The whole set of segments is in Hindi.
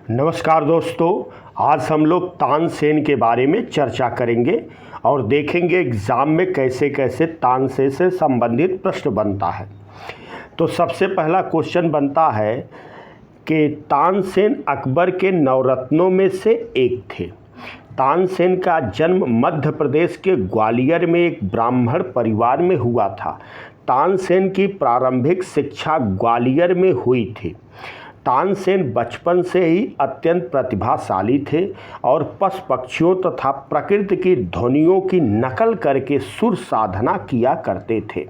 नमस्कार दोस्तों, आज हम लोग तानसेन के बारे में चर्चा करेंगे और देखेंगे एग्ज़ाम में कैसे कैसे तानसेन से संबंधित प्रश्न बनता है। तो सबसे पहला क्वेश्चन बनता है कि तानसेन अकबर के नवरत्नों में से एक थे। तानसेन का जन्म मध्य प्रदेश के ग्वालियर में एक ब्राह्मण परिवार में हुआ था। तानसेन की प्रारंभिक शिक्षा ग्वालियर में हुई थी। तानसेन बचपन से ही अत्यंत प्रतिभाशाली थे और पशु पक्षियों तथा प्रकृति की ध्वनियों की नकल करके सुर साधना किया करते थे।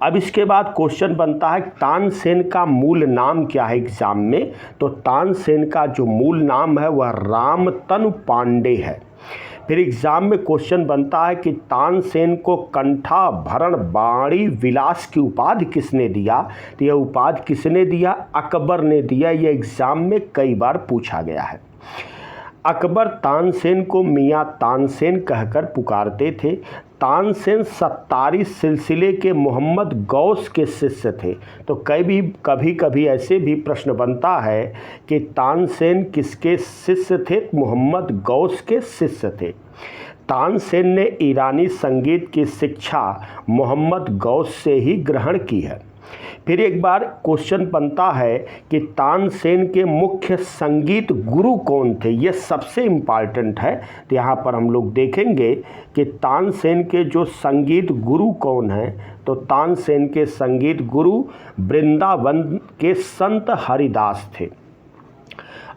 अब इसके बाद क्वेश्चन बनता है तानसेन का मूल नाम क्या है एग्जाम में। तो तानसेन का जो मूल नाम है वह रामतनु पांडे है। फिर एग्ज़ाम में क्वेश्चन बनता है कि तानसेन को कंठाभरण बाणी विलास की उपाधि किसने दिया। तो यह उपाधि किसने दिया? अकबर ने दिया। यह एग्ज़ाम में कई बार पूछा गया है। अकबर तानसेन को मियाँ तानसेन कहकर पुकारते थे। तानसेन सत्तारी सिलसिले के मोहम्मद गौस के शिष्य थे। तो कभी कभी ऐसे भी प्रश्न बनता है कि तानसेन किसके शिष्य थे? मोहम्मद गौस के शिष्य थे। तानसेन ने ईरानी संगीत की शिक्षा मोहम्मद गौस से ही ग्रहण की है। फिर एक बार क्वेश्चन बनता है कि तानसेन के मुख्य संगीत गुरु कौन थे। यह सबसे इम्पॉर्टेंट है। तो यहाँ पर हम लोग देखेंगे कि तानसेन के जो संगीत गुरु कौन हैं। तो तानसेन के संगीत गुरु वृंदावन के संत हरिदास थे।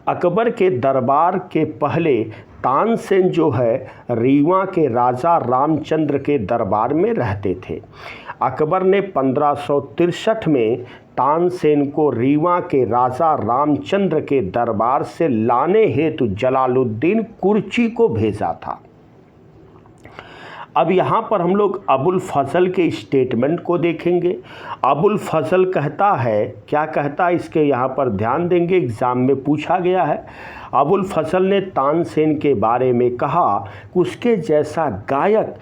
अकबर के दरबार के पहले तानसेन जो है रीवा के राजा रामचंद्र के दरबार में रहते थे। अकबर ने 1563 में तानसेन को रीवा के राजा रामचंद्र के दरबार से लाने हेतु जलालुद्दीन कुर्ची को भेजा था। अब यहाँ पर हम लोग अबुल फजल के स्टेटमेंट को देखेंगे। अबुल फजल कहता है, क्या कहता है इसके यहाँ पर ध्यान देंगे, एग्ज़ाम में पूछा गया है। अबुल फजल ने तानसेन के बारे में कहा कि उसके जैसा गायक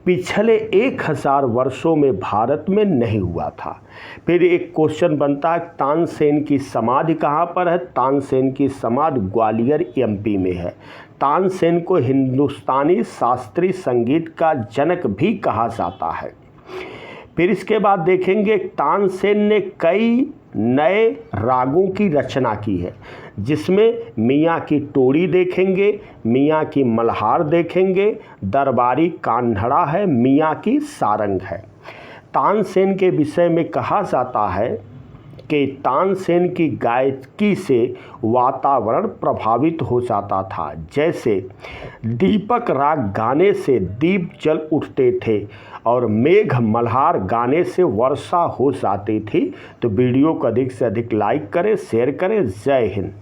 पिछले 1000 वर्षों में भारत में नहीं हुआ था। फिर एक क्वेश्चन बनता है तानसेन की समाधि कहाँ पर है। तानसेन की समाधि ग्वालियर एमपी में है। तानसेन को हिंदुस्तानी शास्त्रीय संगीत का जनक भी कहा जाता है। फिर इसके बाद देखेंगे तानसेन ने कई नए रागों की रचना की है, जिसमें मियाँ की टोड़ी देखेंगे, मियाँ की मल्हार देखेंगे, दरबारी कान्हड़ा है, मियाँ की सारंग है। तानसेन के विषय में कहा जाता है कि तानसेन की गायकी से वातावरण प्रभावित हो जाता था। जैसे दीपक राग गाने से दीप जल उठते थे और मेघ मल्हार गाने से वर्षा हो जाती थी। तो वीडियो को अधिक से अधिक लाइक करें, शेयर करें। जय हिंद।